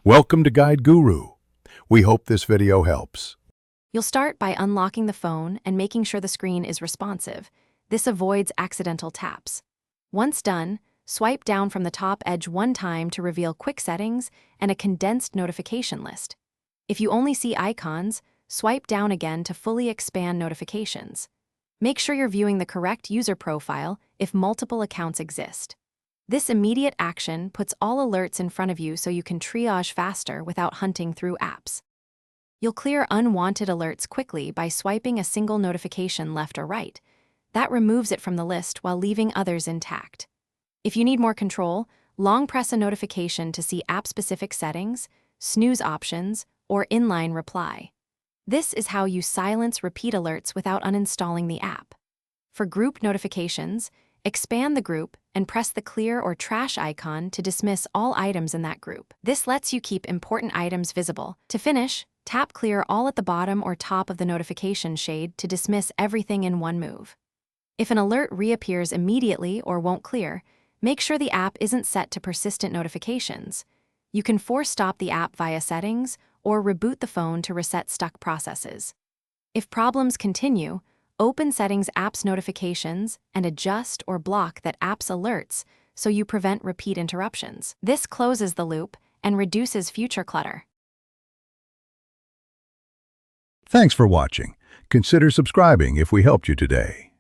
Welcome to Guide Guru. We hope this video helps. You'll start by unlocking the phone and making sure the screen is responsive. This avoids accidental taps. Once done, swipe down from the top edge one time to reveal quick settings and a condensed notification list. If you only see icons, swipe down again to fully expand notifications. Make sure you're viewing the correct user profile if multiple accounts exist. This immediate action puts all alerts in front of you so you can triage faster without hunting through apps. You'll clear unwanted alerts quickly by swiping a single notification left or right. That removes it from the list while leaving others intact. If you need more control, long press a notification to see app-specific settings, snooze options, or inline reply. This is how you silence repeat alerts without uninstalling the app. For group notifications, expand the group and press the clear or trash icon to dismiss all items in that group. This lets you keep important items visible. To finish, tap clear all at the bottom or top of the notification shade to dismiss everything in one move. If an alert reappears immediately or won't clear, make sure the app isn't set to persistent notifications. You can force stop the app via settings or reboot the phone to reset stuck processes. If problems continue, open Settings Apps Notifications and adjust or block that app's alerts so you prevent repeat interruptions. This closes the loop and reduces future clutter. Thanks for watching. Consider subscribing if we helped you today.